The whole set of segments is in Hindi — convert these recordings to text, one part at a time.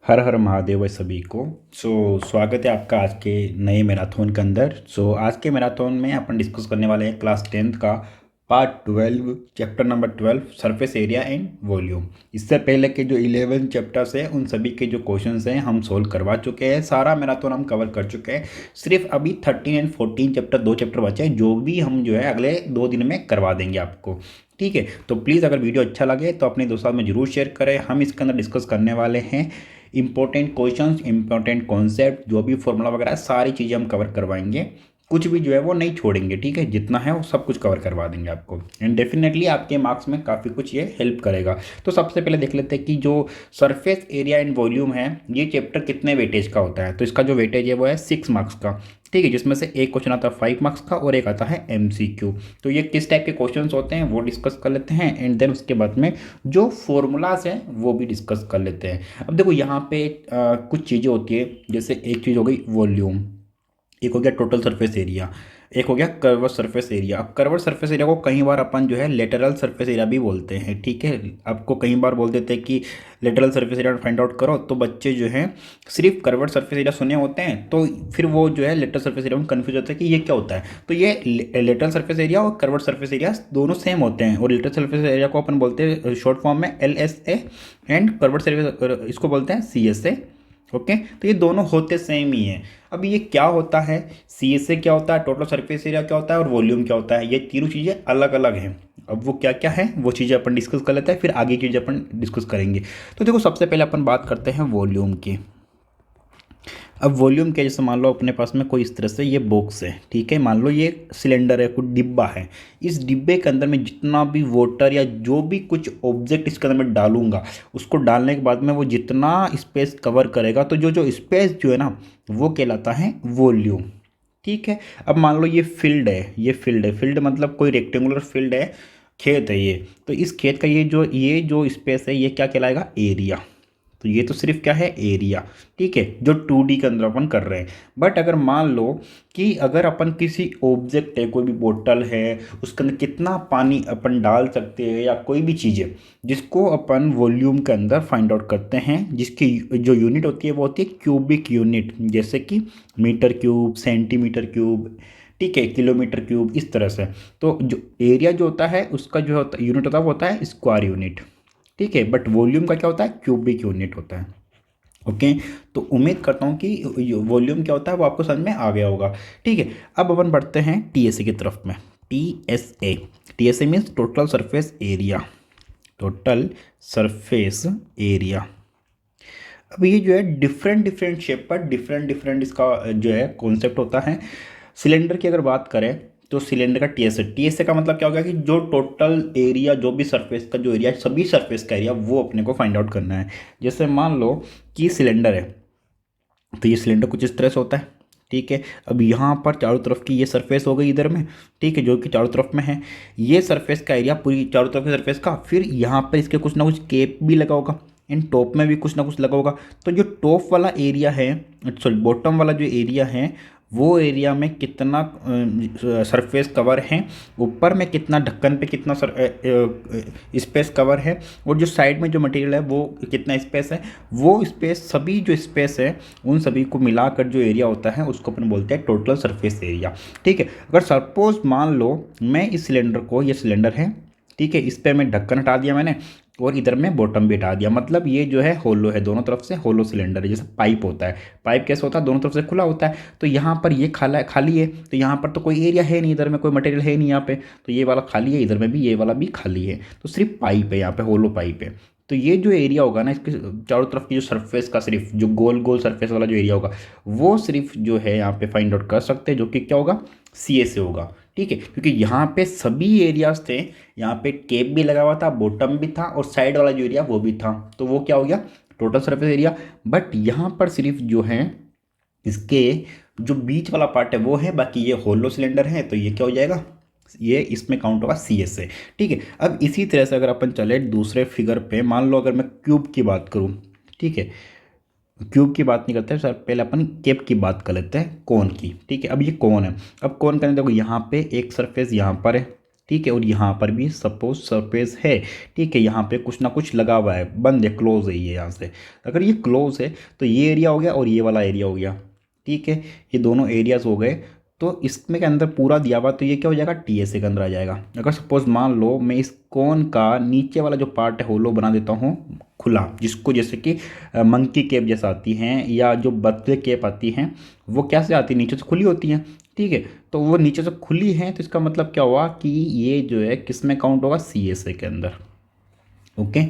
हर हर महादेव है सभी को। स्वागत है आपका आज के नए मैराथन के अंदर। आज के मैराथन में अपन डिस्कस करने वाले हैं क्लास 10th का part 12 chapter number 12 surface area and volume. इससे पहले के जो 11 चैप्टर्स हैं उन सभी के जो क्वेश्चंस हैं हम सोल्व करवा चुके हैं। सारा मैराथन हम कवर कर चुके हैं। सिर्फ अभी 13 एंड 14 चैप्टर 2 चैप्टर बचे हैं, जो भी हम जो है अगले 2 दिन में करवा देंगे आपको। ठीक है, तो प्लीज़ अगर वीडियो अच्छा लगे तो अपने दोस्तों में ज़रूर शेयर करें। हम इसके अंदर डिस्कस करने वाले हैं इंपॉर्टेंट क्वेश्चंस, इंपॉर्टेंट कॉन्सेप्ट, जो भी फॉर्मूला वगैरह सारी चीज़ें हम कवर करवाएंगे। कुछ भी जो है वो नहीं छोड़ेंगे। ठीक है, जितना है वो सब कुछ कवर करवा देंगे आपको एंड डेफिनेटली आपके मार्क्स में काफ़ी कुछ ये हेल्प करेगा। तो सबसे पहले देख लेते हैं कि जो सरफेस एरिया एंड वॉल्यूम है ये चैप्टर कितने वेटेज का होता है। तो इसका जो वेटेज है वो है 6 मार्क्स का। ठीक है, जिसमें से एक क्वेश्चन आता है 5 मार्क्स का और एक आता है MCQ। तो ये किस टाइप के क्वेश्चंस होते हैं वो डिस्कस कर लेते हैं एंड देन उसके बाद में जो फॉर्मूलाज हैं वो भी डिस्कस कर लेते हैं। अब देखो यहाँ पे कुछ चीज़ें होती है, जैसे एक चीज़ हो गई वॉल्यूम, एक हो गया टोटल सरफेस एरिया, एक हो गया कर्व सरफेस एरिया। अब कर्व सरफेस एरिया को कई बार अपन जो है लेटरल सरफेस एरिया भी बोलते हैं। ठीक है, आपको कई बार बोल देते हैं कि lateral surface area find out करो, तो बच्चे जो हैं सिर्फ कर्व सरफेस एरिया सुने होते हैं तो फिर वो जो है लेटरल सरफेस एरिया में कन्फ्यूज होता है कि ये क्या होता है। तो ये लेटरल सरफेस एरिया और कर्व सरफेस एरिया दोनों सेम होते हैं और लेटरल सरफेस एरिया को अपन बोलते हैं शॉर्ट फॉर्म में LSA एंड कर्व सरफेस इसको बोलते हैं CSA। ओके, तो ये दोनों होते सेम ही हैं। अब ये क्या होता है, CSA क्या होता है, टोटल सरफेस एरिया क्या होता है और वॉल्यूम क्या होता है, ये तीनों चीज़ें अलग अलग हैं। अब वो क्या क्या है वो चीज़ें अपन डिस्कस कर लेते हैं, फिर आगे की चीज़ें अपन डिस्कस करेंगे। तो देखो सबसे पहले अपन बात करते हैं वॉल्यूम की। अब वॉल्यूम क्या, जैसे मान लो अपने पास में कोई इस तरह से ये बॉक्स है। ठीक है, मान लो ये सिलेंडर है, कुछ डिब्बा है। इस डिब्बे के अंदर में जितना भी वाटर या जो भी कुछ ऑब्जेक्ट इसके अंदर मैं डालूंगा, उसको डालने के बाद में वो जितना स्पेस कवर करेगा, तो जो स्पेस जो है ना वो कहलाता है वॉल्यूम। ठीक है, अब मान लो ये फील्ड है, ये फील्ड मतलब कोई रेक्टेंगुलर फील्ड है, खेत है ये। तो इस खेत का ये जो स्पेस है ये क्या कहलाएगा, एरिया। तो ये तो सिर्फ क्या है, एरिया। ठीक है, जो 2D के अंदर अपन कर रहे हैं। बट अगर मान लो कि अगर अपन किसी ऑब्जेक्ट है, कोई भी बोतल है, उसके अंदर कितना पानी अपन डाल सकते हैं या कोई भी चीज़ है जिसको अपन वॉल्यूम के अंदर फाइंड आउट करते हैं, जिसकी जो यूनिट होती है वो होती है क्यूबिक यूनिट, जैसे कि मीटर क्यूब, सेंटीमीटर क्यूब, ठीक है, किलोमीटर क्यूब, इस तरह से। तो जो एरिया जो होता है उसका जो होता यूनिट होता है वो होता है स्क्वायर यूनिट। ठीक है, बट वॉल्यूम का क्या होता है, क्यूबिक यूनिट होता है। ओके, तो उम्मीद करता हूँ कि वॉल्यूम क्या होता है वो आपको समझ में आ गया होगा। ठीक है, अब अपन बढ़ते हैं TSA की तरफ में। TSA means total surface area, total surface area. अब ये जो है डिफरेंट शेप पर डिफरेंट इसका जो है कॉन्सेप्ट होता है। सिलेंडर की अगर बात करें तो सिलेंडर का TSA का मतलब क्या होगा कि जो टोटल एरिया, जो भी सरफेस का जो एरिया, सभी सरफेस का एरिया वो अपने को फाइंड आउट करना है। जैसे मान लो कि सिलेंडर है, तो ये सिलेंडर कुछ इस तरह से होता है। ठीक है, अब यहाँ पर चारों तरफ की ये सरफेस हो गई इधर में। ठीक है, जो कि चारों तरफ में है, ये सरफेस का एरिया पूरी चारों तरफ की सरफेस का। फिर यहाँ पर इसके कुछ ना कुछ केप भी लगा होगा, इन टॉप में भी कुछ ना कुछ लगा होगा। तो जो टॉप वाला एरिया है, सॉरी बॉटम वाला जो एरिया है, वो एरिया में कितना सरफेस कवर है, ऊपर में कितना, ढक्कन पे कितना स्पेस कवर है, और जो साइड में जो मटेरियल है वो कितना स्पेस है, वो स्पेस, सभी जो स्पेस है उन सभी को मिलाकर जो एरिया होता है उसको अपन बोलते हैं टोटल सरफेस एरिया। ठीक है, अगर सपोज मान लो मैं इस सिलेंडर को, ये सिलेंडर है, ठीक है, इस पर मैं ढक्कन हटा दिया मैंने और इधर में बॉटम भी हटा दिया, मतलब ये जो है होलो है, दोनों तरफ से होलो सिलेंडर है। जैसे पाइप होता है, पाइप कैसे होता है, दोनों तरफ से खुला होता है। तो यहाँ पर ये खाली है, तो यहाँ पर तो कोई एरिया है नहीं, इधर में कोई मटेरियल है नहीं यहाँ पे, तो ये वाला खाली है, इधर में भी ये वाला भी खाली है, तो सिर्फ पाइप है, यहाँ पे होलो पाइप है। तो ये जो एरिया होगा ना, इसके चारों तरफ की जो सरफेस का, सिर्फ जो गोल गोल सरफेस वाला जो एरिया होगा वो सिर्फ जो है यहाँ पे फाइंड आउट कर सकते हैं, जो कि क्या होगा, CSA होगा। ठीक है, क्योंकि यहाँ पे सभी एरियाज थे, यहाँ पे केप भी लगा हुआ था, बॉटम भी था और साइड वाला जो एरिया वो भी था, तो वो क्या हो गया, टोटल सरफेस एरिया। बट यहाँ पर सिर्फ जो है इसके जो बीच वाला पार्ट है वो है, बाकी ये होलो सिलेंडर है, तो ये क्या हो जाएगा, ये इसमें काउंट होगा CSA। ठीक है, अब इसी तरह से अगर अपन चले दूसरे फिगर पे, मान लो अगर मैं क्यूब की बात करूँ, ठीक है, क्यूब की बात नहीं करते सर, पहले अपन केप की बात कर लेते हैं, कोन की। ठीक है, अब ये कोन है, अब कोन करने देखो यहाँ पे एक सरफेस यहाँ पर है, ठीक है, और यहाँ पर भी सपोज सरफेस है, ठीक है, यहाँ पे कुछ ना कुछ लगा हुआ है, बंद है, क्लोज है ये यहाँ से। अगर ये क्लोज है तो ये एरिया हो गया और ये वाला एरिया हो गया, ठीक है, ये दोनों एरियाज हो गए। तो इसमें के अंदर पूरा दिया हुआ तो ये क्या हो जाएगा, टीएसए के अंदर आ जाएगा। अगर सपोज मान लो मैं इस कोन का नीचे वाला जो पार्ट है होलो बना देता हूँ खुला, जिसको जैसे कि मंकी केप जैसा आती हैं या जो बर्थडे केप आती हैं, वो कैसे आती है, नीचे से खुली होती हैं, ठीक है, तो वो नीचे से खुली हैं, तो इसका मतलब क्या हुआ कि ये जो है किस में काउंट होगा, सीएसए के अंदर। ओके,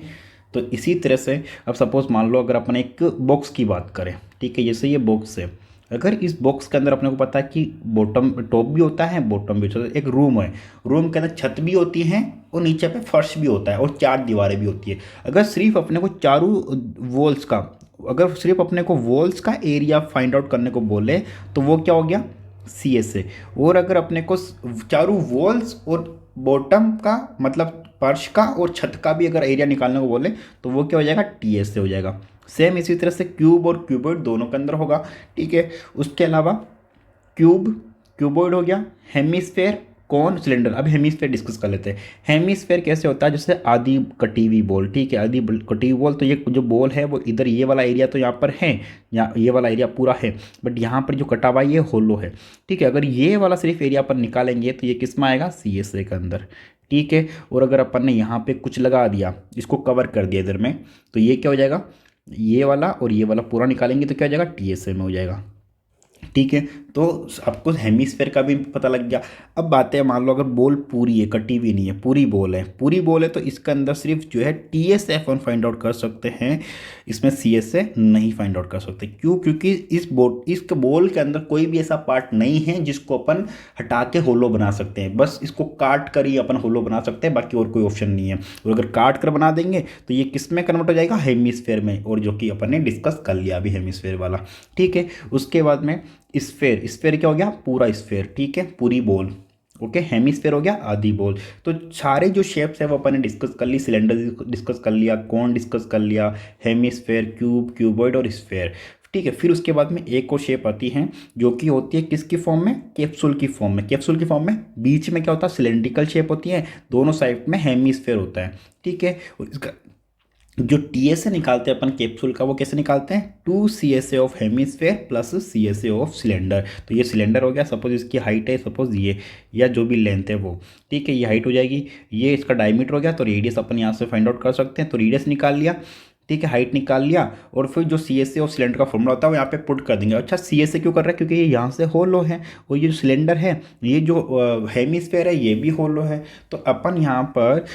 तो इसी तरह से अब सपोज मान लो अगर अपन एक बॉक्स की बात करें, ठीक है, जैसे ये बॉक्स है, अगर इस बॉक्स के अंदर अपने को पता है कि बॉटम टॉप भी होता है, बॉटम भी होता है, एक रूम है, रूम के अंदर छत भी होती है और नीचे पे फर्श भी होता है और 4 दीवारें भी होती है। अगर सिर्फ अपने को चारों वॉल्स का, अगर सिर्फ अपने को वॉल्स का एरिया फाइंड आउट करने को बोले तो वो क्या हो गया, सीएसए। और अगर अपने को चारों वॉल्स और बॉटम का मतलब फर्श का और छत का भी अगर एरिया निकालने को बोले तो वो क्या हो जाएगा, टीएसए हो जाएगा। सेम इसी तरह से क्यूब और क्यूबॉइड दोनों के अंदर होगा, ठीक है। उसके अलावा क्यूब, क्यूबॉइड हो गया, हेमिस्फेयर, कौन, सिलेंडर। अब हेमिस्फेयर डिस्कस कर लेते हैं। हेमिस्फेयर कैसे होता है, जैसे आधी कटी हुई बॉल, ठीक है, आधी कटी हुई बॉल, तो ये जो बॉल है वो इधर ये वाला एरिया तो यहाँ पर है, यहाँ ये वाला एरिया पूरा है, बट यहाँ पर जो कटा हुआ है ये होलो है, ठीक है। अगर ये वाला सिर्फ एरिया पर निकालेंगे तो ये किस में आएगा, सीएसए के अंदर, ठीक है। और अगर अपन ने यहाँ पे कुछ लगा दिया, इसको कवर कर दिया इधर में, तो ये क्या हो जाएगा, ये वाला और ये वाला पूरा निकालेंगे तो क्या हो जाएगा, टीएसए में हो जाएगा, ठीक है। तो आपको हेमिस्फेयर का भी पता लग गया। अब बात है, मान लो अगर बॉल पूरी है, कटी हुई नहीं है, पूरी बॉल है, पूरी बॉल है, तो इसके अंदर सिर्फ जो है टीएसए अपन फाइंड आउट कर सकते हैं, इसमें सीएसए नहीं फाइंड आउट कर सकते। क्यों, क्योंकि इस बॉल के अंदर कोई भी ऐसा पार्ट नहीं है जिसको अपन हटा के होलो बना सकते हैं, बस इसको काट कर ही अपन होलो बना सकते हैं, बाकी और कोई ऑप्शन नहीं है। और अगर काट कर बना देंगे तो ये किस में कन्वर्ट हो जाएगा, हेमिस्फेयर में, और जो कि अपन ने डिस्कस कर लिया अभी हेमिस्फेयर वाला, ठीक है। उसके बाद में स्फेयर, स्फेयर क्या हो गया, पूरा स्फेयर, ठीक है, पूरी बॉल, ओके। हेमिस्फेयर हो गया आधी बॉल। तो सारे जो शेप्स है वो अपन ने डिस्कस कर ली, सिलेंडर डिस्कस कर लिया, कौन डिस्कस कर लिया, हेमिस्फेयर, क्यूब, क्यूबॉइड और स्फेयर, ठीक है। फिर उसके बाद में एक और शेप आती है जो कि होती है किसकी फॉर्म में, कैप्सूल की फॉर्म में। कैप्सूल की फॉर्म में बीच में क्या होता है, सिलेंड्रिकल शेप होती है, दोनों साइड में हेमिस्फेयर होता है, ठीक है। इसका जो टीएसए निकालते हैं अपन कैप्सूल का, वो कैसे निकालते हैं, 2 CSA of hemisphere plus CSA of cylinder. तो ये सिलेंडर हो गया, सपोज इसकी हाइट है, सपोज ये, या जो भी लेंथ है वो, ठीक है, ये हाइट हो जाएगी, ये इसका डायमीटर हो गया, तो रेडियस अपन यहाँ से फाइंड आउट कर सकते हैं, तो रेडियस निकाल लिया, ठीक है, हाइट निकाल लिया, और फिर जो CSA ऑफ सिलेंडर का फॉर्मूला होता है वो यहाँ पे पुट कर देंगे। अच्छा, CSA क्यों कर रहा है, क्योंकि ये यहाँ से होलो है, और ये जो सिलेंडर है, ये जो हेमिस्फेयर है, ये भी होलो है, तो अपन यहाँ पर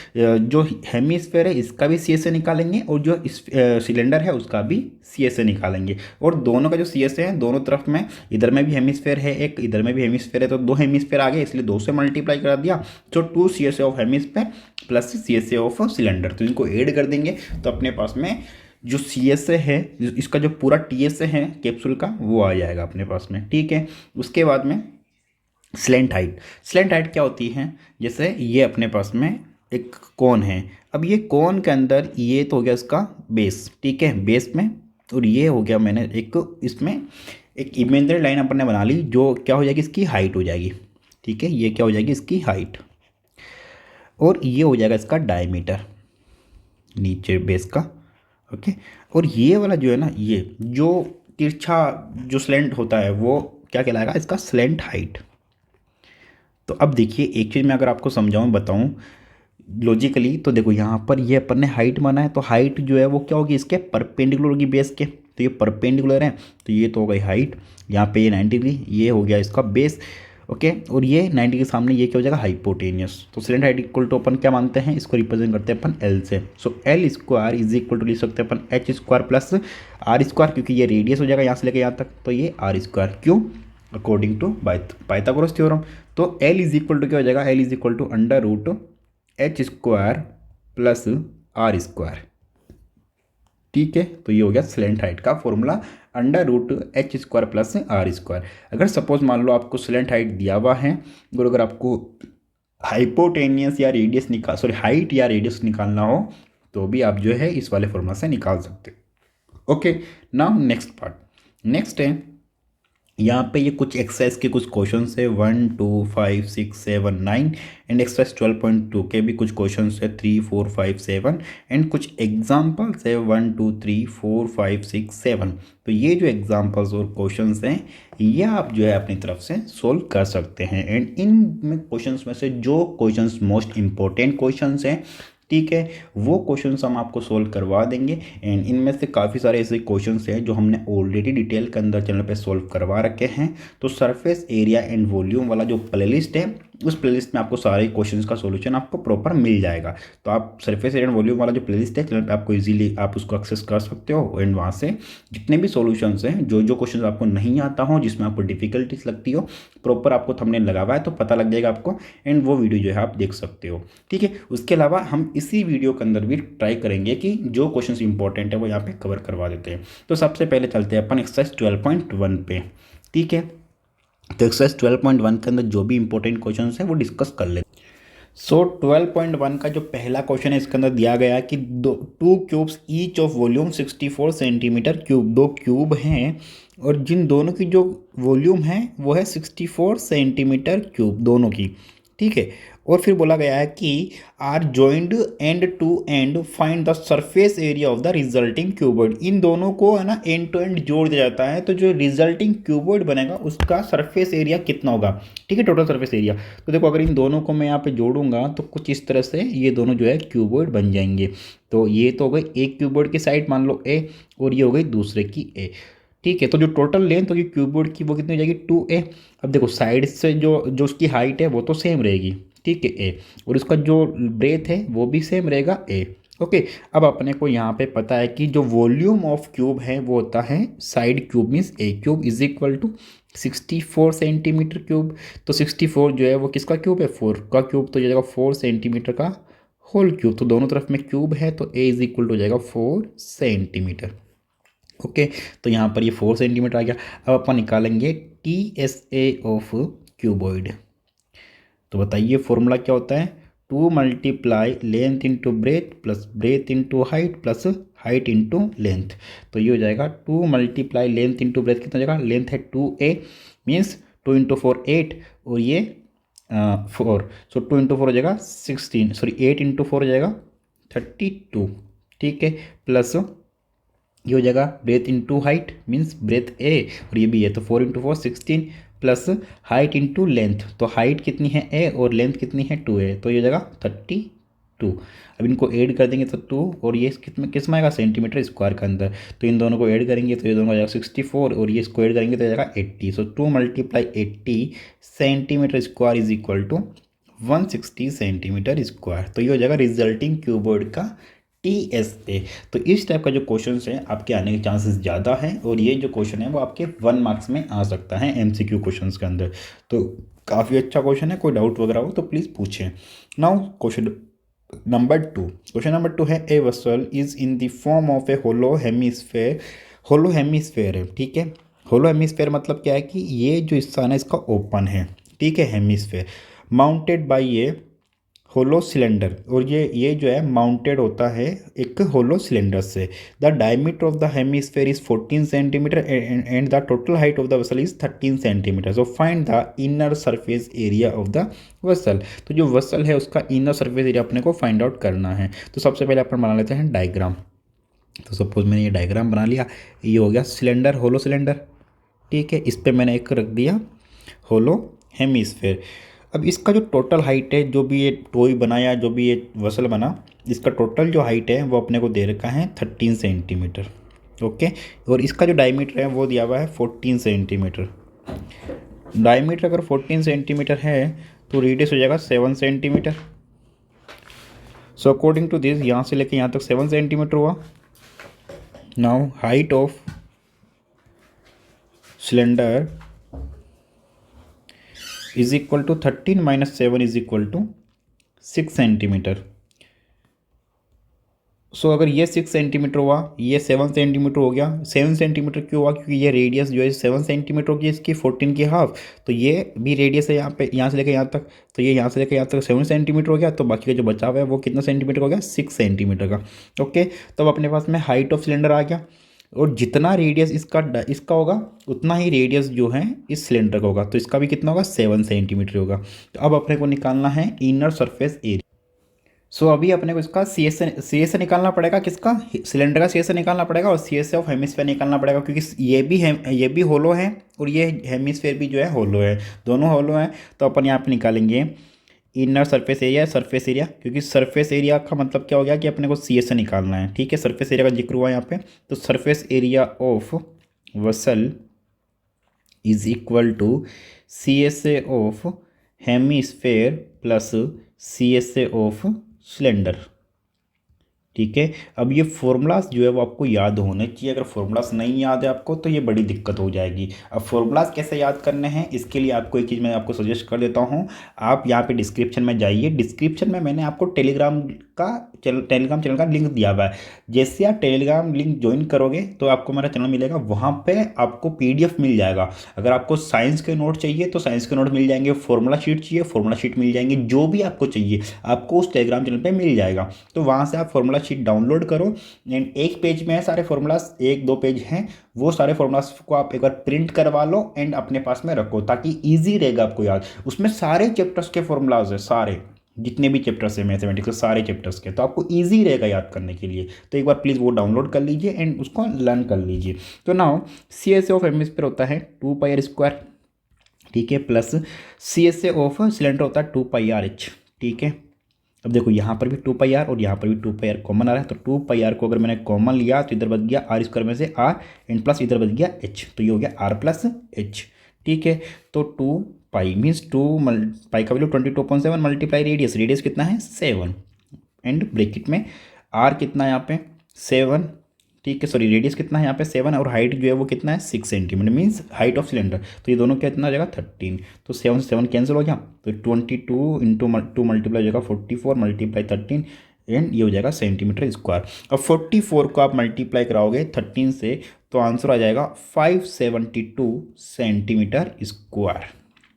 जो हेमिस्फेयर है इसका भी CSA निकालेंगे, और जो सिलेंडर है उसका भी CSA निकालेंगे। और दोनों का जो CSA है, दोनों तरफ में, इधर में भी हेमिस्फेयर है एक, इधर में भी हेमिस्फेयर है, तो 2 हेमिस्फेयर आ गए, इसलिए 2 से मल्टीप्लाई कर दिया, तो 2 CSA of hemisphere plus CSA of cylinder, तो इनको ऐड कर देंगे, तो अपने पास में जो CSA है, इसका जो पूरा TSA है कैप्सूल का, वो आ जाएगा अपने पास में, ठीक है। उसके बाद में स्लेंट हाइट, स्लेंट हाइट क्या होती है, जैसे ये अपने पास में एक कोन है, अब ये कोन के अंदर ये तो हो गया इसका बेस, ठीक है, बेस में, और ये हो गया, मैंने एक इसमें एक इमेजिनरी लाइन अपन ने बना ली, जो क्या हो जाएगी, इसकी हाइट हो जाएगी, ठीक है, ये क्या हो जाएगी, इसकी हाइट, और ये हो जाएगा इसका डायमीटर नीचे बेस का, ओके। और ये वाला जो है ना, ये जो तिरछा जो स्लेंट होता है वो क्या कहलाएगा, इसका स्लेंट हाइट। तो अब देखिए, एक चीज़ मैं अगर आपको समझाऊं, बताऊं लॉजिकली, तो देखो यहाँ पर ये अपन ने हाइट माना है, तो हाइट जो है वो क्या होगी, इसके परपेंडिकुलर होगी बेस के, तो ये परपेंडिकुलर है, तो ये तो हो गई हाइट, यहाँ पे ये 90 डिग्री, ये हो गया इसका बेस, ओके। और ये 90 के सामने ये क्या हो जाएगा, हाइपोटेनियस। तो सिलेंडर हाइट इक्वल टू अपन क्या मानते हैं, इसको रिप्रेजेंट करते हैं अपन एल से, so l square is equal to लिख सकते हैं अपन h square plus r square, क्योंकि ये रेडियस हो जाएगा यहाँ से लेकर यहाँ तक, तो ये आर स्क्वायर, क्यों, अकॉर्डिंग टू पाइथागोरस थ्योरम। तो एल इज इक्वल टू क्या हो जाएगा, l is equal to under root h square plus r square, ठीक है। तो ये हो गया स्लेंट हाइट का formula, under root h square plus r square. अगर सपोज मान लो आपको स्लेंट हाइट दिया हुआ है, और अगर आपको हाइपोटेनियस या रेडियस हाइट या रेडियस निकालना हो, तो भी आप जो है इस वाले फॉर्मूला से निकाल सकते हो, okay. Now next part, next है यहाँ पे ये कुछ एक्सरसाइज के कुछ क्वेश्चंस है 1 2 5 6 7 9 एंड एक्सरसाइज 12.2 के भी कुछ क्वेश्चंस है 3 4 5 7 एंड कुछ एग्जांपल्स है 1 2 3 4 5 6 7। तो ये जो एग्जांपल्स और क्वेश्चंस हैं ये आप जो है अपनी तरफ से सोल्व कर सकते हैं। एंड इन में क्वेश्चंस में से जो क्वेश्चंस मोस्ट इंपॉर्टेंट क्वेश्चंस हैं, ठीक है, वो क्वेश्चंस हम आपको सोल्व करवा देंगे। एंड इनमें से काफ़ी सारे ऐसे क्वेश्चंस हैं जो हमने ऑलरेडी डिटेल के अंदर चैनल पे सोल्व करवा रखे हैं। तो सरफेस एरिया एंड वॉल्यूम वाला जो प्लेलिस्ट है उस प्लेलिस्ट में आपको सारे क्वेश्चंस का सॉल्यूशन आपको प्रॉपर मिल जाएगा। तो आप सरफेस एरिया एंड वॉल्यूम वाला जो प्लेलिस्ट है चैनल पे आपको इजीली आप उसको एक्सेस कर सकते हो। एंड वहाँ से जितने भी सॉल्यूशंस हैं, जो जो क्वेश्चन आपको नहीं आता हो, जिसमें आपको डिफिकल्टीज लगती हो, प्रॉपर आपको थंबनेल लगा हुआ है तो पता लग जाएगा आपको। एंड वो वीडियो जो है आप देख सकते हो, ठीक है। उसके अलावा हम इसी वीडियो के अंदर भी ट्राई करेंगे कि जो क्वेश्चंस इंपॉर्टेंट है वो यहाँ पे कवर करवा देते हैं। तो सबसे पहले चलते हैं अपन एक्सरसाइज 12.1 पे, ठीक है। तो एक्सरसाइज 12.1 के अंदर जो भी इंपॉर्टेंट क्वेश्चन है वो डिस्कस कर लेते हैं। सो 12.1 का जो पहला क्वेश्चन है इसके अंदर दिया गया है कि to cubes each of volume 64 centimetre cube, दो क्यूब हैं और जिन दोनों की जो वॉल्यूम है वो है 64 सेंटीमीटर क्यूब दोनों की, ठीक है। और फिर बोला गया है कि are joined end to end find the surface area of the resulting cuboid. इन दोनों को है ना एंड टू एंड जोड़ दिया जाता है, तो जो रिजल्टिंग क्यूबॉइड बनेगा उसका सरफेस एरिया कितना होगा, ठीक है, टोटल सरफेस एरिया। तो देखो अगर इन दोनों को मैं यहाँ पे जोड़ूंगा तो कुछ इस तरह से ये दोनों जो है क्यूबॉइड बन जाएंगे। तो ये तो हो गई एक क्यूबॉइड की साइड मान लो ए और ये हो गई दूसरे की ए, ठीक है। तो जो टोटल लेंथ होगी क्यूबॉइड की वो कितनी हो जाएगी 2a। अब देखो साइड से जो जो उसकी हाइट है वो तो सेम रहेगी, ठीक है, ए, और उसका जो ब्रेथ है वो भी सेम रहेगा ए, ओके। अब अपने को यहाँ पे पता है कि जो वॉल्यूम ऑफ क्यूब है वो होता है side cube means a cube is equal to 64 centimetre cube. तो 64 जो है वो किसका क्यूब है, 4 का क्यूब, तो ये जाएगा 4 सेंटीमीटर का होल क्यूब। तो दोनों तरफ में क्यूब है तो ए इज इक्वल टू हो जाएगा 4 सेंटीमीटर, ओके। तो यहाँ पर ये 4 सेंटीमीटर आ गया। अब अपन निकालेंगे TSA ऑफ क्यूबॉइड। तो बताइए फॉर्मूला क्या होता है, 2 multiply length into breadth plus breadth into height plus height into length. तो ये हो जाएगा 2 मल्टीप्लाई लेंथ इंटू ब्रेथ कितना हो जाएगा, लेंथ है 2a मीन्स 2 इंटू 4 8 और ये 4, सो 2 इंटू 4 हो जाएगा 16, सॉरी 8 इंटू 4 हो जाएगा 32, ठीक है, प्लस ये हो जाएगा breadth into height means breadth a और ये भी है तो 4 into 4 16 plus height into length. तो हाइट कितनी है ए और लेंथ कितनी है 2a, तो ये हो जाएगा 32। अब इनको ऐड कर देंगे तो 2 और ये किस में आएगा सेंटीमीटर स्क्वायर के अंदर, तो इन दोनों को ऐड करेंगे तो ये दोनों हो जाएगा 64 और ये इसको ऐड करेंगे तो हो जाएगा 80। So 2 multiply 80 centimetre square is equal to 160 centimetre square. तो ये हो जाएगा रिजल्टिंग क्यूबॉइड का TSA। तो इस टाइप का जो क्वेश्चन है आपके आने के चांसेस ज़्यादा हैं और ये जो क्वेश्चन है वो आपके 1 मार्क्स में आ सकता है MCQ क्वेश्चन के अंदर। तो काफ़ी अच्छा क्वेश्चन है, कोई डाउट वगैरह हो तो प्लीज़ पूछें। Now question number 2, question number 2 है a vessel is in the form of a hollow hemisphere. Hollow hemisphere है, ठीक है। होलो हेमिस्फेयर मतलब क्या है कि ये जो हिस्सा है ना इसका ओपन है, ठीक है, hemisphere mounted by a hollow cylinder, और ये जो है माउंटेड होता है एक होलो सिलेंडर से। The diameter of the hemisphere is 14 centimetre and the total height of the vessel is 13 centimetre. So find the inner surface area of the vessel. तो जो वेसल है उसका इनर सरफेस एरिया अपने को फाइंड आउट करना है। तो सबसे पहले अपन बना लेते हैं डायग्राम। तो सपोज मैंने ये डायग्राम बना लिया, ये हो गया सिलेंडर, होलो सिलेंडर, ठीक है। इस पर मैंने एक रख दिया होलो हेमिस्फेयर। अब इसका जो टोटल हाइट है, जो भी ये टॉय बना या जो भी ये वसल बना, इसका टोटल जो हाइट है वो अपने को दे रखा है 13 सेंटीमीटर, ओके। और इसका जो डायमीटर है वो दिया हुआ है 14 सेंटीमीटर। डायमीटर अगर 14 सेंटीमीटर है तो रेडियस हो जाएगा 7 centimetre. So according to this यहाँ से लेके यहाँ तक 7 सेंटीमीटर हुआ। Now height of cylinder is equal to 13 minus 7 is equal to 6 centimetre. So अगर ये 6 सेंटीमीटर हुआ, ये 7 सेंटीमीटर हो गया। 7 सेंटीमीटर क्यों हुआ, क्योंकि ये रेडियस जो है 7 सेंटीमीटर होगी इसकी 14 की हाफ, तो ये भी रेडियस है यहाँ पे, यहाँ से लेकर यहाँ तक, तो ये यहाँ से लेकर यहाँ तक 7 सेंटीमीटर हो गया। तो बाकी का जो बचा हुआ है वो कितना सेंटीमीटर हो गया, 6 सेंटीमीटर का, ओके। तो अब अपने पास में हाइट ऑफ सिलेंडर आ गया। और जितना रेडियस इसका होगा उतना ही रेडियस जो है इस सिलेंडर का होगा, तो इसका भी कितना होगा 7 सेंटीमीटर होगा। तो अब अपने को निकालना है इनर सरफेस एरिया। सो अभी अपने को इसका सी एस से निकालना पड़ेगा, किसका, सिलेंडर का सी एस से निकालना पड़ेगा और सी एस ऑफ हेमिस्फेयर निकालना पड़ेगा, क्योंकि ये भी होलो है और ये हेमिस्फेयर भी जो है होलो है, दोनों होलो हैं। तो अपन यहाँ पे निकालेंगे इनर सरफेस एरिया, क्योंकि सरफेस एरिया का मतलब क्या हो गया कि अपने को सी एस से निकालना है। ठीक है, सरफेस एरिया का जिक्र हुआ यहाँ पे, तो surface area of vessel is equal to C S A of hemisphere plus C S A of cylinder. ठीक है, अब ये फॉर्मूलाज जो है वो आपको याद होने चाहिए। अगर फॉर्मूलाज नहीं याद है आपको तो ये बड़ी दिक्कत हो जाएगी। अब फॉर्मूलाज कैसे याद करने हैं, इसके लिए आपको एक चीज़ मैं आपको सजेस्ट कर देता हूँ। आप यहाँ पे डिस्क्रिप्शन में जाइए, डिस्क्रिप्शन में मैंने आपको टेलीग्राम चैनल का लिंक दिया हुआ है। जैसे आप टेलीग्राम लिंक ज्वाइन करोगे तो आपको मेरा चैनल मिलेगा, वहाँ पे आपको पीडीएफ मिल जाएगा। अगर आपको साइंस के नोट चाहिए तो साइंस के नोट मिल जाएंगे, फॉर्मूला शीट चाहिए फॉर्मूला शीट मिल जाएंगे, जो भी आपको चाहिए आपको उस टेलीग्राम चैनल पे मिल जाएगा। तो वहाँ से आप फॉर्मूला शीट डाउनलोड करो एंड एक पेज में है सारे फॉर्मूलाज, 1-2 पेज हैं, वो सारे फॉर्मूलाज को आप एक बार प्रिंट करवा लो एंड अपने पास में रखो, ताकि ईजी रहेगा आपको याद। उसमें सारे चैप्टर्स के फॉर्मूलाज है, सारे जितने भी चैप्टर्स है मैथमेटिक्स के, सारे चैप्टर्स के, तो आपको इजी रहेगा याद करने के लिए। तो एक बार प्लीज़ वो डाउनलोड कर लीजिए एंड उसको लर्न कर लीजिए। तो now C S A of hemisphere होता है 2πr², ठीक है, plus C S A of cylinder होता है 2πrh। ठीक है, अब देखो यहाँ पर भी 2πr और यहाँ पर भी 2πr कॉमन आ रहा है, तो 2πr को अगर मैंने कॉमन लिया तो इधर बच गया r² में से r एंड प्लस इधर बच गया h, तो ये हो गया r प्लस h। ठीक है, तो 2π मीन्स 2 पाई का वैल्यू 22.7 मल्टीप्लाई रेडियस कितना है 7 एंड ब्रैकेट में r कितना है यहाँ पे 7। ठीक है, सॉरी रेडियस कितना है यहाँ पे 7 और हाइट जो है वो कितना है 6 centimetre means height of cylinder. तो ये दोनों कितना हो जाएगा 13, तो 7 से 7 कैंसिल हो गया, तो 22 इंटू 2 मल्टीप्लाई हो जाएगा 44 मल्टीप्लाई 13 एंड ये हो जाएगा सेंटीमीटर स्क्वायर। अब 44 को आप मल्टीप्लाई कराओगे 13 से तो आंसर आ जाएगा 572 सेंटीमीटर स्क्वायर।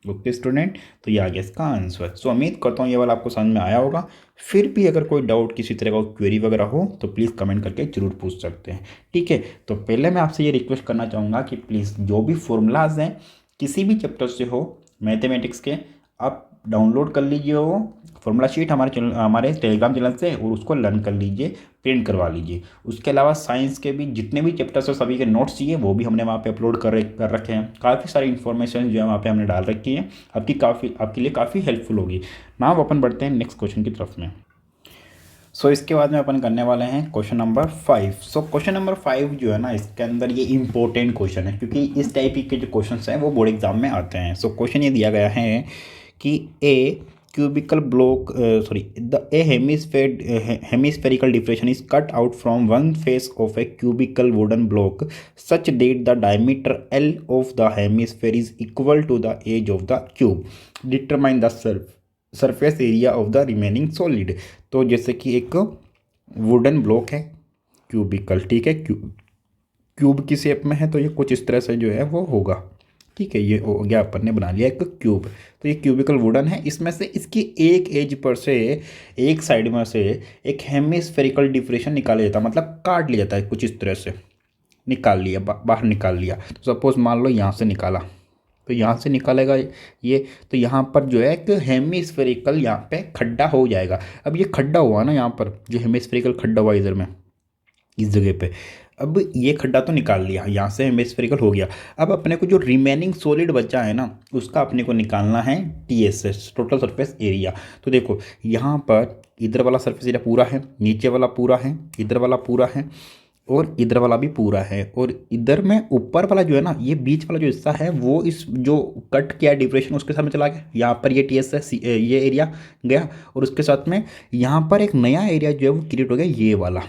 ओके स्टूडेंट, तो ये आ गया इसका आंसर। सो उम्मीद करता हूँ ये वाला आपको समझ में आया होगा। फिर भी अगर कोई डाउट किसी तरह का क्वेरी वगैरह हो तो प्लीज़ कमेंट करके जरूर पूछ सकते हैं। ठीक है, तो पहले मैं आपसे ये रिक्वेस्ट करना चाहूँगा कि प्लीज़ जो भी फॉर्मूलाज हैं किसी भी चैप्टर से हो मैथमेटिक्स के, आप डाउनलोड कर लीजिए वो फॉर्मूला शीट हमारे टेलीग्राम चैनल से और उसको लर्न कर लीजिए, प्रिंट करवा लीजिए। उसके अलावा साइंस के भी जितने भी चैप्टर्स है सभी के नोट्स चाहिए वो भी हमने वहाँ पे अपलोड कर रखे हैं। काफ़ी सारी इन्फॉर्मेशन जो है वहाँ पे हमने डाल रखी है, आपके लिए काफ़ी हेल्पफुल होगी। नाउ अपन बढ़ते हैं नेक्स्ट क्वेश्चन की तरफ में। सो इसके बाद में अपन करने वाले हैं question number 5। So question number 5 जो है ना, इसके अंदर ये इंपॉर्टेंट क्वेश्चन है, क्योंकि इस टाइप के जो क्वेश्चन हैं वो बोर्ड एग्जाम में आते हैं। सो क्वेश्चन ये दिया गया है कि ए cubical block a hemispherical depression is cut out from one face of a cubical wooden block such that the diameter L of the hemisphere is equal to the edge of the cube. Determine the surface area of the remaining solid. तो जैसे कि एक वुडन ब्लॉक है क्यूबिकल, ठीक है, क्यूब की शेप में है, तो ये कुछ इस तरह से जो है वो होगा। ठीक है, ये हो गया, अपन ने बना लिया एक क्यूब। तो ये क्यूबिकल वुडन है, इसमें से इसकी एक एज पर से एक साइड में से एक हेमिस्फेरिकल डिप्रेशन निकाला जाता है, मतलब काट लिया जाता है, कुछ इस तरह से निकाल लिया, बाहर निकाल लिया। तो सपोज मान लो यहाँ से निकाला, तो यहाँ से निकालेगा ये, तो यहाँ पर जो है एक हेमिस्फेरिकल यहाँ पे खड्डा हो जाएगा। अब ये खड्डा हुआ ना, यहाँ पर जो हेमिस्फेरिकल खड्डा हुआ इधर में इस जगह पे, अब ये खड्डा तो निकाल लिया, यहाँ से हेमिस्फेरिकल हो गया। अब अपने को जो रिमेनिंग सॉलिड बचा है ना, उसका अपने को निकालना है TSS, टोटल सरफेस एरिया। तो देखो यहाँ पर इधर वाला सरफेस एरिया पूरा है, नीचे वाला पूरा है, इधर वाला पूरा है और इधर वाला भी पूरा है, और इधर में ऊपर वाला जो है ना, ये बीच वाला जो हिस्सा है वो इस जो कट किया डिप्रेशन उसके साथ में चला गया। यहाँ पर ये TSS ये एरिया गया और उसके साथ में यहाँ पर एक नया एरिया जो है वो क्रिएट हो गया, ये वाला।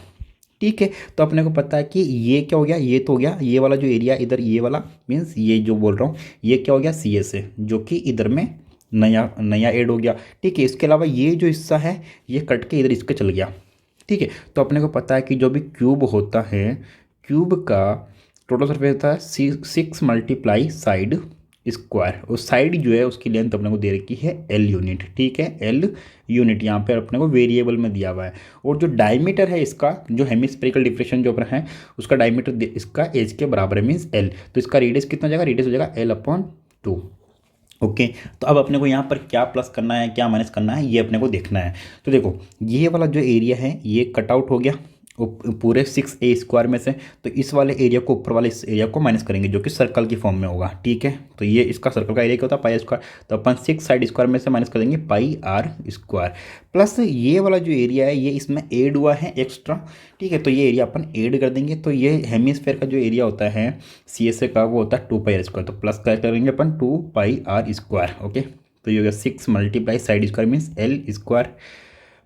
ठीक है, तो अपने को पता है कि ये क्या हो गया, ये तो हो गया ये वाला जो एरिया इधर, ये वाला मीन्स ये जो बोल रहा हूँ ये क्या हो गया CSA, जो कि इधर में नया ऐड हो गया। ठीक है, इसके अलावा ये जो हिस्सा है ये कट के इधर इसके चल गया। ठीक है, तो अपने को पता है कि जो भी क्यूब होता है, क्यूब का टोटल सरफेस होता है 6 मल्टीप्लाई साइड स्क्वायर, और साइड जो है उसकी लेंथ अपने को दे रखी है एल यूनिट, ठीक है, एल यूनिट यहाँ पे अपने को वेरिएबल में दिया हुआ है। और जो डायमीटर है इसका, जो हेमिस्फेरिकल डिफ्रेक्शन जो अपना है उसका डायमीटर इसका एज के बराबर है, मीन्स एल। तो इसका रेडियस कितना हो जाएगा, रेडियस हो जाएगा L/2। ओके, तो अब अपने को यहाँ पर क्या प्लस करना है क्या माइनस करना है ये अपने को देखना है। तो देखो ये वाला जो एरिया है ये कट आउट हो गया पूरे 6a² में से, तो इस वाले एरिया को, ऊपर वाले इस एरिया को माइनस करेंगे जो कि सर्कल की फॉर्म में होगा, ठीक है। तो ये इसका सर्कल का एरिया क्या होता है πr², तो अपन 6 साइड स्क्वायर में से माइनस कर देंगे πr², प्लस ये वाला जो एरिया है ये इसमें ऐड हुआ है एक्स्ट्रा, ठीक है। तो ये एरिया अपन ऐड कर देंगे, तो ये हेमिस्फेयर का जो एरिया होता है CSA का वो होता है 2πr², तो प्लस क्या करेंगे अपन 2πr², ओके। तो ये हो गया 6 × side square means L²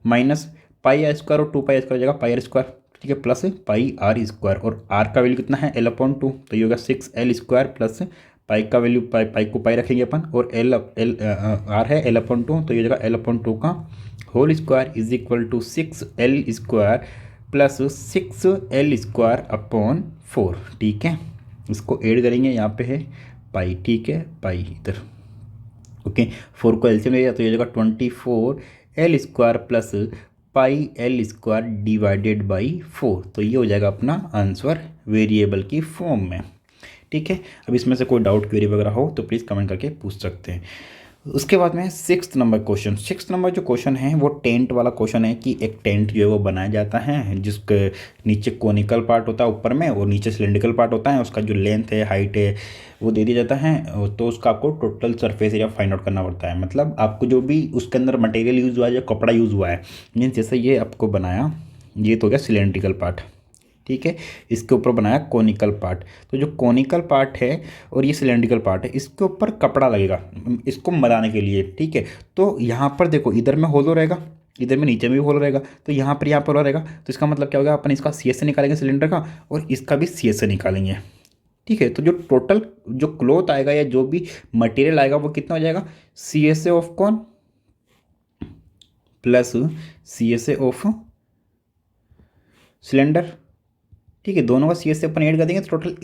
minus πr² और 2πr² हो जाएगा πr², ठीक है, प्लस πr², और r का वैल्यू कितना है L/2, तो ये होगा 6L² प्लस पाई का वैल्यू, पाई को पाई रखेंगे अपन, और r है L/2, तो ये जगह L/2 का whole square is equal to 6L² plus 6L²/4, ठीक है। इसको ऐड करेंगे, यहाँ पे है पाई, ठीक है, पाई इधर, ओके। 4 को एलसीएम ले, तो ये जगह 24L² plus πL² divided by 4, तो ये हो जाएगा अपना आंसर वेरिएबल की फॉर्म में, ठीक है। अब इसमें से कोई डाउट क्वेरी वगैरह हो तो प्लीज़ कमेंट करके पूछ सकते हैं। उसके बाद में 6th number question, 6th number जो क्वेश्चन है वो टेंट वाला क्वेश्चन है कि एक टेंट जो है वो बनाया जाता है जिसके नीचे कोनिकल पार्ट होता है ऊपर में, और नीचे सिलेंड्रिकल पार्ट होता है, उसका जो लेंथ है हाइट है वो दे दिया जाता है, तो उसका आपको total surface area find out करना पड़ता है। मतलब आपको जो भी उसके अंदर मटेरियल यूज़ हुआ है, जो कपड़ा यूज़ हुआ है, मीन्स जैसे ये आपको बनाया, ये तो हो गया सिलेंड्रिकल पार्ट, ठीक है, इसके ऊपर बनाया कोनिकल पार्ट, तो जो कोनिकल पार्ट है और ये सिलेंड्रिकल पार्ट है इसके ऊपर कपड़ा लगेगा इसको मलाने के लिए, ठीक है। तो यहाँ पर देखो इधर में होलो रहेगा, इधर में नीचे में भी होलो रहेगा, तो यहाँ पर रहेगा, तो इसका मतलब क्या होगा, अपन इसका CSA निकालेंगे सिलेंडर का, और इसका भी CSA निकालेंगे, ठीक है। तो जो टोटल जो क्लॉथ आएगा या जो भी मटेरियल आएगा वो कितना हो जाएगा, CSA ऑफ कौन प्लस CSA ऑफ सिलेंडर, ठीक है। दोनों का CSA अपन ऐड कर देंगे तो टोटल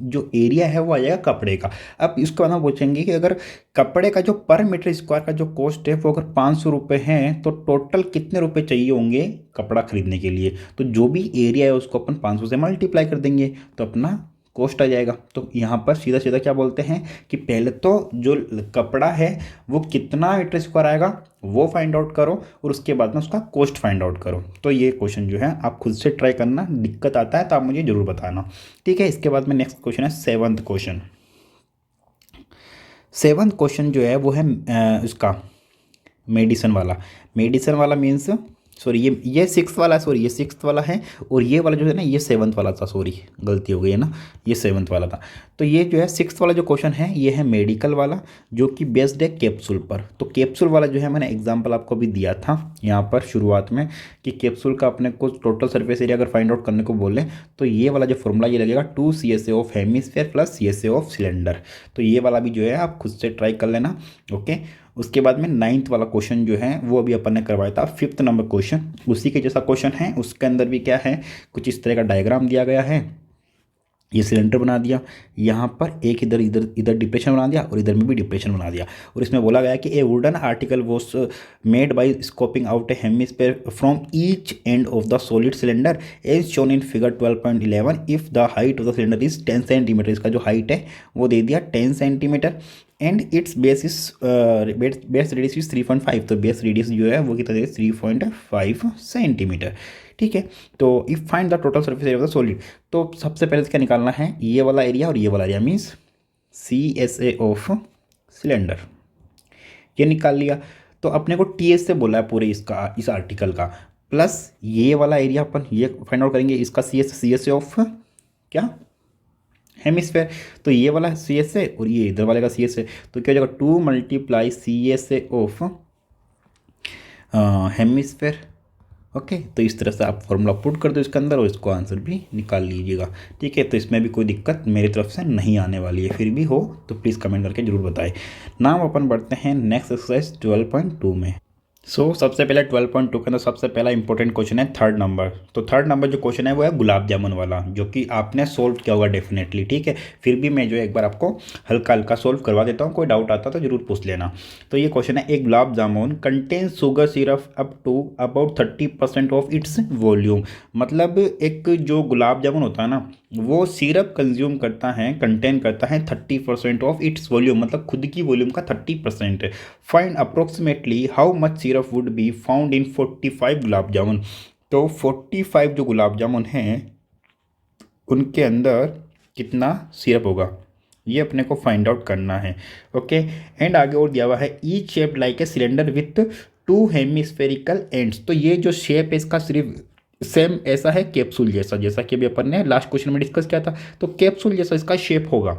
जो एरिया है वो आ जाएगा कपड़े का। अब इसके बाद हम पूछेंगे कि अगर कपड़े का जो पर मीटर स्क्वायर का जो कॉस्ट है वो अगर 500 रुपये है तो टोटल कितने रुपए चाहिए होंगे कपड़ा खरीदने के लिए। तो जो भी एरिया है उसको अपन 500 से मल्टीप्लाई कर देंगे तो अपना कॉस्ट आ जाएगा। तो यहाँ पर सीधा सीधा क्या बोलते हैं कि पहले तो जो कपड़ा है वो कितना मीटर स्क्वायर आएगा वो फाइंड आउट करो, और उसके बाद में उसका कॉस्ट फाइंड आउट करो। तो ये क्वेश्चन जो है आप खुद से ट्राई करना, दिक्कत आता है तो आप मुझे ज़रूर बताना, ठीक है। इसके बाद में नेक्स्ट क्वेश्चन है 7th क्वेश्चन। 7th क्वेश्चन जो है वो है इसका मेडिसन वाला मीन्स सॉरी ये 6th वाला है, सॉरी ये 6th वाला है, और ये वाला जो है ना ये 7th वाला था, सॉरी गलती हो गई है ना, ये 7th वाला था। तो ये जो है 6th वाला जो क्वेश्चन है ये है मेडिकल वाला जो कि बेस्ड है कैप्सूल पर। तो कैप्सूल वाला जो है मैंने एग्जांपल आपको भी दिया था यहाँ पर शुरुआत में कि कैप्सूल का अपने को टोटल सरफेस एरिया अगर फाइंड आउट करने को बोले तो ये वाला जो फॉर्मूला ये लगेगा 2 CSA of hemisphere plus CSA of cylinder. तो ये वाला भी जो है आप खुद से ट्राई कर लेना, ओके। उसके बाद में 9th वाला क्वेश्चन जो है वो अभी अपन ने करवाया था 5th नंबर क्वेश्चन, उसी के जैसा क्वेश्चन है। उसके अंदर भी क्या है, कुछ इस तरह का डायग्राम दिया गया है, ये सिलेंडर बना दिया, यहाँ पर एक इधर डिप्रेशन बना दिया और इधर में भी डिप्रेशन बना दिया, और इसमें बोला गया कि a wooden article was made by scooping out a hemisphere from each end of the solid cylinder as shown in figure 12.11 if the height of the cylinder is 10 centimetre. इसका जो हाइट है वो दे दिया 10 centimetre, and its base radius is 3.5। तो बेस रेडियस जो है वो कितना देगा 3.5 सेंटीमीटर, ठीक है। तो if find the total surface area of the solid, तो सबसे पहले क्या निकालना है, ये वाला एरिया और ये वाला area means CSA of cylinder, ये निकाल लिया। तो अपने को TS से बोला है पूरे इसका, इस आर्टिकल का, प्लस ये वाला एरिया अपन ये फाइंड आउट करेंगे, इसका CSA ऑफ क्या हेमिस्फेयर। तो ये वाला CSA और ये इधर वाले का CSA, तो क्या हो जाएगा 2 × CSA ऑफ हेमिस्फेयर, ओके। तो इस तरह से आप फॉर्मूला पुट कर दो इसके अंदर और इसको आंसर भी निकाल लीजिएगा, ठीक है। तो इसमें भी कोई दिक्कत मेरी तरफ से नहीं आने वाली है, फिर भी हो तो प्लीज़ कमेंट करके जरूर बताएं। नाम अपन बढ़ते हैं नेक्स्ट एक्सरसाइज 12.2 में। सबसे पहले 12.2 के अंदर सबसे पहला इंपॉर्टेंट क्वेश्चन है थर्ड नंबर। तो थर्ड नंबर जो क्वेश्चन है वो है गुलाब जामुन वाला, जो कि आपने सोल्व किया होगा डेफिनेटली, ठीक है। फिर भी मैं जो है एक बार आपको हल्का हल्का सोल्व करवा देता हूँ, कोई डाउट आता तो जरूर पूछ लेना। तो ये क्वेश्चन है, एक gulab jamun contain sugar syrup up to about 30% of its volume. मतलब एक जो गुलाब जामुन होता है ना, वो सिरप कंज्यूम करता है, कंटेन करता है 30% ऑफ इट्स वॉल्यूम, मतलब खुद की वॉल्यूम का 30%। Find approximately how much syrup would be found in 45 gulab jamun. तो 45 जो गुलाब जामुन हैं उनके अंदर कितना सिरप होगा, ये अपने को फाइंड आउट करना है। ओके, एंड आगे और दिया हुआ है each shape like a cylinder with 2 hemispherical ends. तो ये जो शेप है इसका सिर्फ सेम ऐसा है कैप्सूल जैसा, जैसा कि अभी अपन ने लास्ट क्वेश्चन में डिस्कस किया था। तो कैप्सूल जैसा इसका शेप होगा।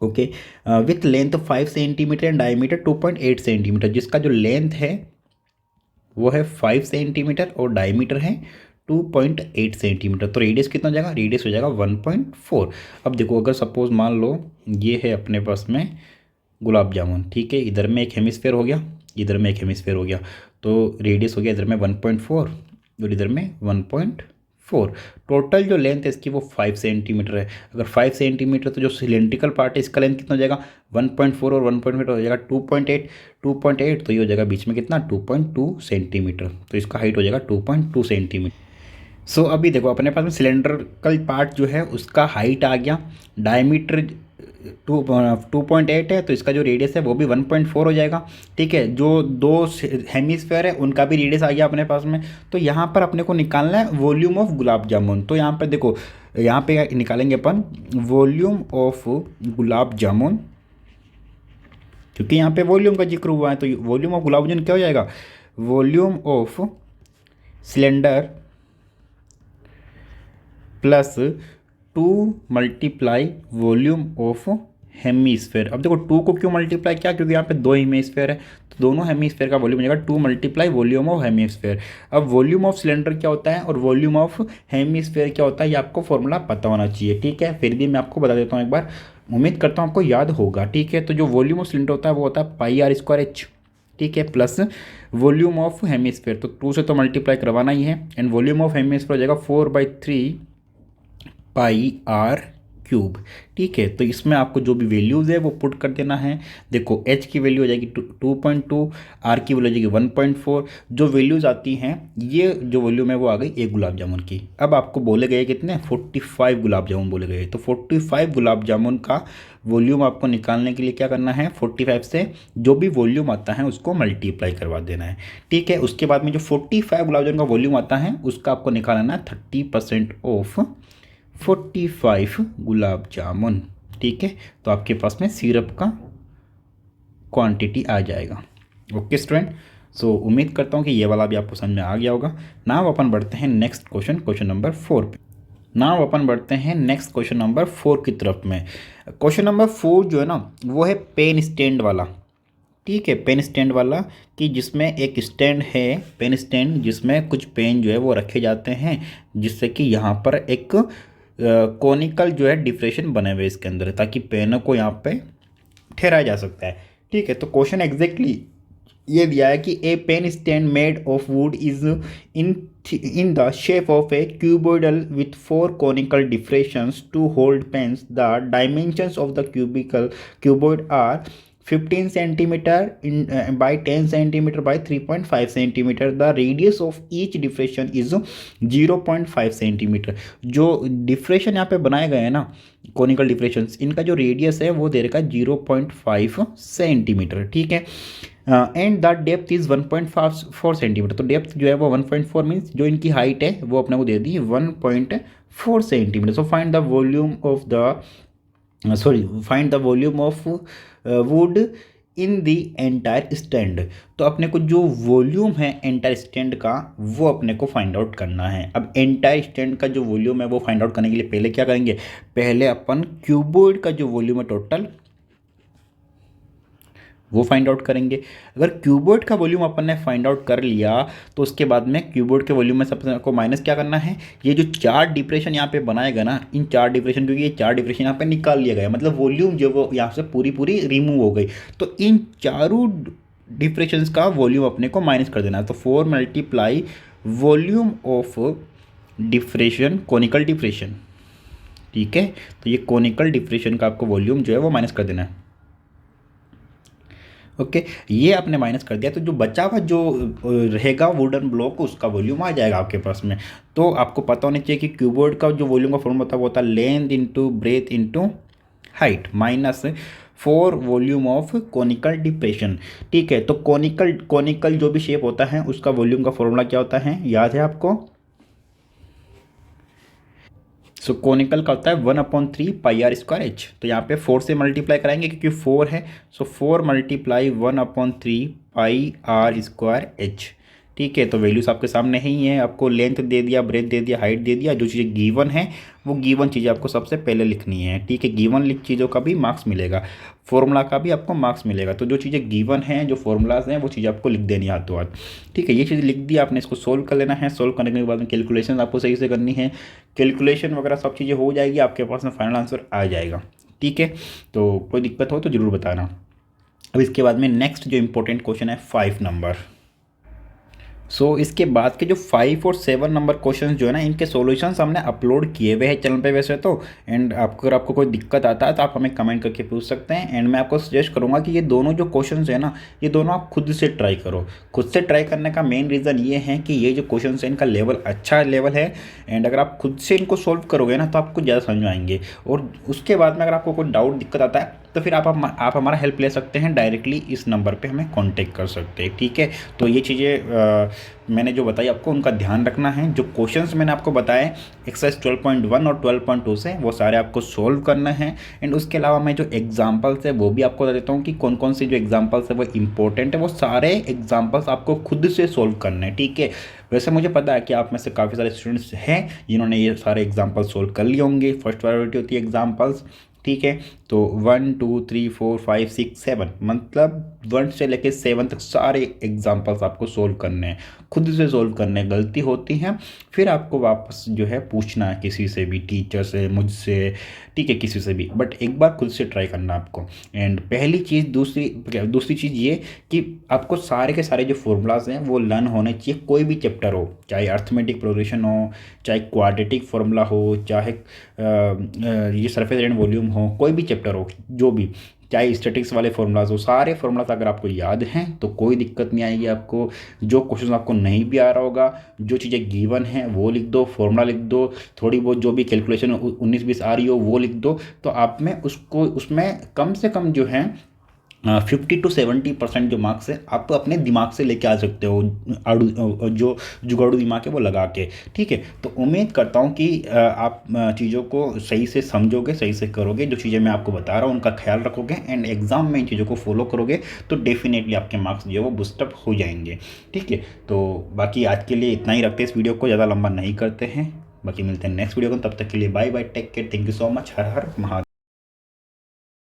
Okay, with length 5 centimetre and diameter 2.8 centimetre. जिसका जो लेंथ है वो है 5 सेंटीमीटर और डायमीटर है 2.8 सेंटीमीटर। तो रेडियस कितना हो जाएगा, रेडियस हो जाएगा 1.4। अब देखो, अगर सपोज मान लो ये है अपने पास में गुलाब जामुन, ठीक है, इधर में एक हेमिस्फेयर हो गया, इधर में एक हेमिस्फेयर हो गया, तो रेडियस हो गया इधर में 1.4 और इधर में 1.4। टोटल जो लेंथ है इसकी वो 5 सेंटीमीटर है। अगर 5 सेंटीमीटर तो जो सिलेंड्रिकल पार्ट है इसका लेंथ कितना हो जाएगा, 1.4 और 1.4 हो जाएगा 2.8 तो ये हो जाएगा बीच में कितना, 2.2 सेंटीमीटर। तो इसका हाइट हो जाएगा 2.2 सेंटीमीटर। अभी देखो अपने पास में सिलेंड्रिकल पार्ट जो है उसका हाइट आ गया, डायमीटर 2.8 है, तो इसका जो रेडियस है वो भी 1.4 हो जाएगा, ठीक है। जो दो हेमिस्फेयर है उनका भी रेडियस आ गया अपने पास में। तो यहाँ पर अपने को निकालना है वॉल्यूम ऑफ गुलाब जामुन। तो यहाँ पर देखो, यहाँ पे निकालेंगे upon volume of gulab jamun, क्योंकि यहाँ पे वॉल्यूम का जिक्र हुआ है। तो वॉल्यूम ऑफ गुलाब जामुन क्या हो जाएगा, volume of cylinder plus 2 multiply volume of hemisphere. अब देखो 2 को क्यों मल्टीप्लाई किया, क्योंकि यहाँ पे 2 हेमीस्फेयर है, तो दोनों हेमीस्फेयर का वॉल्यूम हो जाएगा 2 मल्टीप्लाई वॉल्यूम ऑफ हेमीस्फेयर। अब वॉल्यूम ऑफ सिलेंडर क्या होता है और वॉल्यूम ऑफ हेमीस्फेयर क्या होता है, ये आपको फॉर्मूला पता होना चाहिए, ठीक है। फिर भी मैं आपको बता देता हूँ एक बार, उम्मीद करता हूँ आपको याद होगा, ठीक है। तो जो वॉल्यूम ऑफ सिलेंडर होता है वो होता है πr²h, ठीक है, प्लस वॉल्यूम ऑफ हेमीस्फेयर, तो 2 से तो मल्टीप्लाई करवाना ही है, एंड वॉल्यूम ऑफ हेमीस्फेयर हो जाएगा 4/3 πr³, ठीक है। तो इसमें आपको जो भी वैल्यूज़ है वो पुट कर देना है। देखो h की वैल्यू हो जाएगी 2.2, r की वैल्यू हो जाएगी 1.4। जो वैल्यूज़ आती हैं, ये जो वॉल्यूम है वो आ गई एक गुलाब जामुन की। अब आपको बोले गए कितने, 45 गुलाब जामुन बोले गए। तो 45 गुलाब जामुन का वॉल्यूम आपको निकालने के लिए क्या करना है, 45 से जो भी वॉल्यूम आता है उसको मल्टीप्लाई करवा देना है, ठीक है। उसके बाद में जो 45 गुलाब जामुन का वॉल्यूम आता है उसका आपको निकालना है 30% ऑफ 45 गुलाब जामुन, ठीक है। तो आपके पास में सिरप का क्वांटिटी आ जाएगा। ओके स्टूडेंट, उम्मीद करता हूँ कि ये वाला भी आपको समझ में आ गया होगा। नाउ अपन बढ़ते हैं नेक्स्ट क्वेश्चन, क्वेश्चन नंबर 4 पे। नाउ अपन बढ़ते हैं नेक्स्ट क्वेश्चन नंबर 4 की तरफ में। क्वेश्चन नंबर 4 जो है ना वो है पेन स्टैंड वाला, ठीक है, पेन स्टैंड वाला, कि जिसमें एक स्टैंड है, पेन स्टैंड, जिसमें कुछ पेन जो है वो रखे जाते हैं, जिससे कि यहाँ पर एक कॉनिकल जो है डिप्रेशन बने हुए इसके अंदर, ताकि पेनों को यहाँ पे ठहराया जा सकता है, ठीक है। तो क्वेश्चन एग्जैक्टली ये दिया है कि a pen stand made of wood is in the shape of a cuboidal with 4 conical depressions to hold pens. The dimensions of the cuboid are 15 centimeter by 10 centimeter by 3.5 centimeter. The radius of each depression is 0.5 centimeter. जो डिफ्रेशन यहाँ पे बनाए गए हैं ना, कॉनिकल डिफ्रेशंस, इनका जो रेडियस है वो दे रखा है 0.5 सेंटीमीटर, ठीक है। And the depth is 1.4 centimetre. तो डेप्थ जो है वो 1.4 मीन्स जो इनकी हाइट है वो अपने को दे दी 1.4 centimetre. So find the volume of the find the volume of would in the entire stand. तो अपने को जो वॉल्यूम है एंटायर स्टैंड का वो अपने को फाइंड आउट करना है। अब एंटायर स्टैंड का जो वॉल्यूम है वो फाइंड आउट करने के लिए पहले क्या करेंगे, पहले अपन क्यूबॉइड का जो वॉल्यूम है टोटल वो फाइंड आउट करेंगे। अगर क्यूबॉइड का वॉल्यूम अपन ने फाइंड आउट कर लिया तो उसके बाद में क्यूबॉइड के वॉल्यूम में सबसे को माइनस क्या करना है, ये जो 4 डिप्रेशन यहाँ पे बनाएगा ना, इन 4 डिप्रेशन, क्योंकि ये 4 डिप्रेशन यहाँ पे निकाल लिया गया, मतलब वॉल्यूम जो वो यहाँ से पूरी रिमूव हो गई। तो इन चारों डिफ्रेक्शंस का वॉल्यूम अपने को माइनस कर देना है। तो 4 multiply volume of deflation, conical deflation, ठीक है। तो ये कोनिकल डिफ्रेशन का आपको वॉल्यूम जो है वो माइनस कर देना है। ओके, ये आपने माइनस कर दिया, तो जो बचा हुआ जो रहेगा वुडन ब्लॉक, उसका वॉल्यूम आ जाएगा आपके पास में। तो आपको पता होना चाहिए कि क्यूबॉइड का जो वॉल्यूम का फॉर्मूला होता है वो होता है length into breadth into height minus 4 volume of conical depression, ठीक है। तो कोनिकल जो भी शेप होता है उसका वॉल्यूम का फॉर्मूला क्या होता है, याद है आपको? सो कोनिकल का होता है 1/3 पाई आर स्क्वायर एच। तो यहाँ पे 4 से मल्टीप्लाई कराएंगे क्योंकि 4 है। So 4 multiply 1/3 pi r square h, ठीक है। तो वैल्यूज आपके सामने ही है, आपको लेंथ दे दिया, ब्रेथ दे दिया, हाइट दे दिया। जो चीज़ें गिवन है वो गिवन चीज़ें आपको सबसे पहले लिखनी है, ठीक है। गिवन चीज़ों का भी मार्क्स मिलेगा, फॉर्मूला का भी आपको मार्क्स मिलेगा। तो जो चीज़ें गिवन हैं, जो फॉर्मूलाज हैं, वो चीज़ें आपको लिख देनी हाथों हाथ, ठीक है। ये चीज़ लिख दी आपने, इसको सोल्व कर लेना है। सोल्व करने के बाद में कैलकुलेशन आपको सही से करनी है, कैलकुलेशन वगैरह सब चीज़ें हो जाएगी, आपके पास में फाइनल आंसर आ जाएगा, ठीक है। तो कोई दिक्कत हो तो ज़रूर बताना। अब इसके बाद में नेक्स्ट जो इंपॉर्टेंट क्वेश्चन है 5 नंबर। इसके बाद के जो 5 और 7 नंबर क्वेश्चन जो है ना, इनके सॉल्यूशंस हमने अपलोड किए हुए हैं चैनल पे वैसे तो। एंड अगर आपको कोई दिक्कत आता है तो आप हमें कमेंट करके पूछ सकते हैं। एंड मैं आपको सजेस्ट करूंगा कि ये दोनों जो क्वेश्चन है ना, ये दोनों आप खुद से ट्राई करो। खुद से ट्राई करने का मेन रीज़न ये है कि ये जो क्वेश्चन है इनका लेवल अच्छा लेवल है। एंड अगर आप खुद से इनको सोल्व करोगे ना तो आपको ज़्यादा समझ में आएंगे। और उसके बाद में अगर आपको कोई डाउट दिक्कत आता है तो फिर आप हमारा हेल्प ले सकते हैं, डायरेक्टली इस नंबर पे हमें कांटेक्ट कर सकते हैं, ठीक है। तो ये चीज़ें मैंने जो बताई आपको उनका ध्यान रखना है। जो क्वेश्चंस मैंने आपको बताए एक्सरसाइज 12.1 और 12.2 से, वो सारे आपको सोल्व करना है। एंड उसके अलावा मैं जो एग्जांपल्स है वो भी आपको बता देता हूँ कि कौन कौन से जो एग्जांपल्स है वो इंपॉर्टेंट है। वो सारे एग्जांपल्स आपको खुद से सोल्व करने हैं, ठीक है। वैसे मुझे पता है कि आप में से काफ़ी सारे स्टूडेंट्स हैं जिन्होंने ये सारे एग्जाम्पल्स सोल्व कर लिए होंगे। फर्स्ट प्रायोरिटी होती है एग्जाम्पल्स, ठीक है। तो 1 2 3 4 5 6 7 मतलब 1 से लेके 7 तक सारे एग्जाम्पल्स आपको सोल्व करने हैं, खुद से सोल्व करने। गलती होती है फिर आपको वापस जो है पूछना है किसी से भी, टीचर से, मुझसे, ठीक है, किसी से भी। बट एक बार खुद से ट्राई करना आपको। एंड पहली चीज़, दूसरी चीज़ ये कि आपको सारे के सारे जो फॉर्मूलाज हैं वो लर्न होने चाहिए। कोई भी चैप्टर हो, चाहे अर्थमेटिक प्रोग्रेशन हो, चाहे क्वाड्रेटिक फॉर्मूला हो, चाहे ये सरफेस एंड वॉल्यूम हो, कोई भी चैप्टर हो, जो भी, चाहे स्टैटिक्स वाले फॉर्मूलाज हो, सारे फॉर्मूलाज अगर आपको याद हैं तो कोई दिक्कत नहीं आएगी आपको। जो क्वेश्चन आपको नहीं भी आ रहा होगा, जो चीज़ें गिवन हैं वो लिख दो, फॉर्मूला लिख दो, थोड़ी बहुत जो भी कैलकुलेशन 19-20 आ रही हो वो लिख दो। तो आप में उसको उसमें कम से कम जो है 50 to 70% जो मार्क्स है आप अपने दिमाग से लेके आ सकते हो, जो जुगाड़ू दिमाग है वो लगा के, ठीक है। तो उम्मीद करता हूँ कि आप चीज़ों को सही से समझोगे, सही से करोगे। जो चीज़ें मैं आपको बता रहा हूँ उनका ख्याल रखोगे एंड एग्जाम में इन चीज़ों को फॉलो करोगे तो डेफिनेटली आपके मार्क्स जो है वो बूस्टअप हो जाएंगे, ठीक है। तो बाकी आज के लिए इतना ही रखते हैं, इस वीडियो को ज़्यादा लंबा नहीं करते हैं। बाकी मिलते हैं नेक्स्ट वीडियो को, तब तक के लिए bye bye, take care, thank you so much, हर हर महादेव।